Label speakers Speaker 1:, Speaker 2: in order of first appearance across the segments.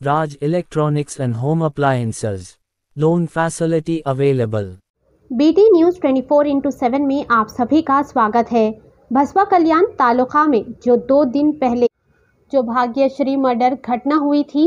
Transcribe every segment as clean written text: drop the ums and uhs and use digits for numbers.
Speaker 1: Raj Electronics and Home Appliances. Loan facility available.
Speaker 2: BT news 24/7 में आप सभी का स्वागत है। भसवा कल्याण तालुका में जो 2 दिन पहले जो भाग्यश्री मर्डर घटना हुई थी,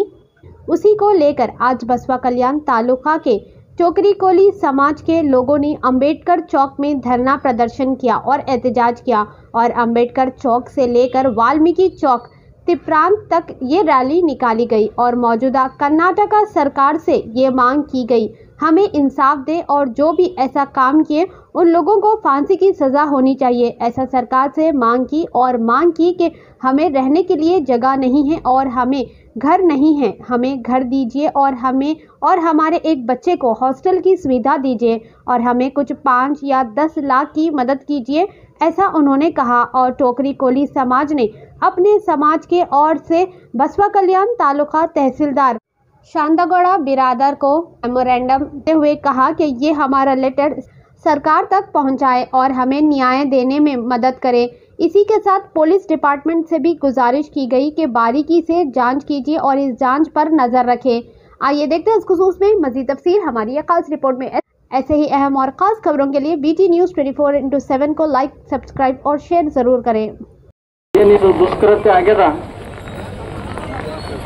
Speaker 2: उसी को लेकर आज भसवा कल्याण तालुका के टोकरी कोली समाज के लोगों ने अंबेडकर चौक में धरना प्रदर्शन किया और एहतजाज किया और अंबेडकर चौक से लेकर वाल्मीकि चौक तिप्रांत तक ये रैली निकाली गई और मौजूदा कर्नाटका सरकार से ये मांग की गई, हमें इंसाफ दे और जो भी ऐसा काम किए उन लोगों को फांसी की सज़ा होनी चाहिए। ऐसा सरकार से मांग की कि हमें रहने के लिए जगह नहीं है और हमें घर नहीं है, हमें घर दीजिए और हमें और हमारे एक बच्चे को हॉस्टल की सुविधा दीजिए और हमें कुछ 5 या 10 लाख की मदद कीजिए, ऐसा उन्होंने कहा। और टोकरी कोली समाज ने अपने समाज के ओर से भसवा कल्याण तालुका तहसीलदार शांतागौड़ा बिरादर को मेमोरेंडम देते हुए कहा कि ये हमारा लेटर सरकार तक पहुंचाए और हमें न्याय देने में मदद करे। इसी के साथ पुलिस डिपार्टमेंट से भी गुजारिश की गई कि बारीकी से जांच कीजिए और इस जांच पर नज़र रखें। आइए देखते हैं इस खुसूस में मज़ीद तफसील हमारी खास रिपोर्ट में। ऐसे ही अहम और ख़ास खबरों के लिए बीटी न्यूज़ 24/7 को लाइक, सब्सक्राइब और शेयर ज़रूर करें।
Speaker 3: ಏನಿದು ದುಷ್ಕೃತ್ಯ ಆಗ್ಯದ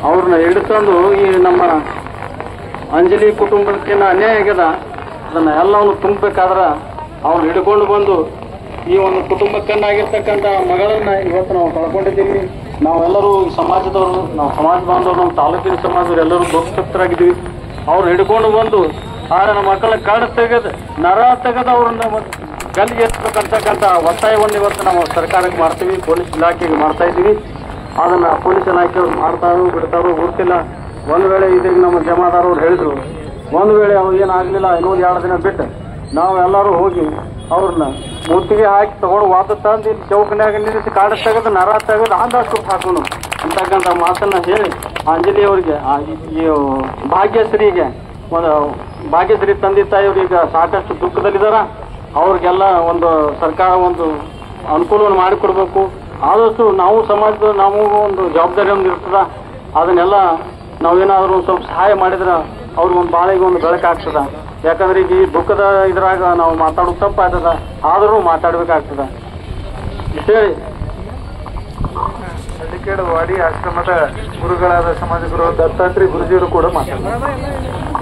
Speaker 3: ಅವ್ರನ್ನ ಹಿಡ್ಕೊಂಡು ಈ ನಮ್ಮ ಅಂಜಲಿ ಕುಟುಂಬಕ್ಕೆ ಅನ್ಯಾಯ ಆಗ್ಯದ, ಅದನ್ನ ಎಲ್ಲವನ್ನು ತುಂಬಬೇಕಾದ್ರೆ ಅವ್ರನ್ನ ಹಿಡ್ಕೊಂಡು ಬಂದು ಈ ಒಂದು ಕುಟುಂಬಕ್ಕನ್ನಾಗಿರ್ತಕ್ಕಂಥ ಮಗಳನ್ನ ಇವತ್ತು ನಾವು ಕಳ್ಕೊಂಡಿದ್ದೀವಿ। ನಾವೆಲ್ಲರೂ ಸಮಾಜದವರು, ನಾವು ಸಮಾಜ ಬಾಂಧವರು, ನಮ್ಮ ತಾಲೂಕಿನ ಸಮಾಜದವರು ಎಲ್ಲರೂ ದುಃಖತರಾಗಿದ್ದೀವಿ। ಅವ್ರು ಹಿಡ್ಕೊಂಡು ಬಂದು ನಮ್ಮ ಮಕ್ಕಳ ಕಾಡು ತೆಗೆದು ನರ ತೆಗೆದು ಅವ್ರನ್ನ ಗಲ್ಲಿಗೆ ಎತ್ತಬೇಕಂತಕ್ಕಂಥ ಒತ್ತಾಯವನ್ನು ಇವತ್ತು ನಾವು ಸರ್ಕಾರಕ್ಕೆ ಮಾಡ್ತೀವಿ, ಪೊಲೀಸ್ ಇಲಾಖೆಗೆ ಮಾಡ್ತಾ ಇದ್ದೀವಿ। ಅದನ್ನು ಪೊಲೀಸ್ ಇಲಾಖೆಯವ್ರು ಮಾಡ್ತಾರೋ ಬಿಡ್ತಾರೋ ಗೊತ್ತಿಲ್ಲ। ಒಂದು ವೇಳೆ ಇದೀಗ ನಮ್ಮ ಜಮಾದಾರವ್ರು ಹೇಳಿದ್ರು, ಒಂದು ವೇಳೆ ಅವ್ರು ಏನಾಗಲಿಲ್ಲ ಇನ್ನೊಂದು 2 ದಿನ ಬಿಟ್ಟು ನಾವೆಲ್ಲರೂ ಹೋಗಿ ಅವ್ರನ್ನ ಮುತ್ತಿಗೆ ಹಾಕಿ ತಗೊಂಡು ವಾಪಸ್ ತಂದು ಇಲ್ಲಿ ಚೌಕನ್ಯಾಗ ನಿಲ್ಲಿಸಿ ಕಾಡು ತೆಗೆದು ನರ ತೆಗೆದು ಆಂದಾಸು ಹಾಕೋನು ಅಂತಕ್ಕಂಥ ಮಾತನ್ನು ಹೇಳಿ ಅಂಜಲಿಯವರಿಗೆ, ಈ ಭಾಗ್ಯಶ್ರೀಗೆ, ಒಂದು ಭಾಗ್ಯಶ್ರೀ ತಂದೆ ತಾಯಿಯವ್ರೀಗ ಸಾಕಷ್ಟು ದುಃಖದಲ್ಲಿದ್ದಾರೆ। ಅವ್ರಿಗೆಲ್ಲ ಒಂದು ಸರ್ಕಾರ ಒಂದು ಅನುಕೂಲವನ್ನು ಮಾಡಿಕೊಡ್ಬೇಕು। ಆದಷ್ಟು ನಾವು ಸಮಾಜದ ನಮಗೂ ಒಂದು ಜವಾಬ್ದಾರಿ ಒಂದು ಇರ್ತದೆ, ಅದನ್ನೆಲ್ಲ ನಾವೇನಾದರೂ ಒಂದು ಸ್ವಲ್ಪ ಸಹಾಯ ಮಾಡಿದ್ರೆ ಅವ್ರಿಗೊಂದು ಬಾಳೆಗೆ ಒಂದು ಬೆಳಕಾಗ್ತದೆ। ಯಾಕಂದ್ರೆ ಈಗ ಈ ದುಃಖದ ಇದ್ರಾಗ ನಾವು ಮಾತಾಡೋದು ತಪ್ಪಾಗ್ತದ, ಆದರೂ ಮಾತಾಡ್ಬೇಕಾಗ್ತದೆ ಹೇಳಿ
Speaker 4: ಹಳ್ಳಿಕೇಡು ವಾಡಿ ಆಶ್ರಮದ ಗುರುಗಳಾದ ಸಮಾಜ ಗುರು ದತ್ತಾತ್ರೇಯ ಗುರುಜಿಯವರು ಕೂಡ ಮಾತಾಡ್ತಾರೆ।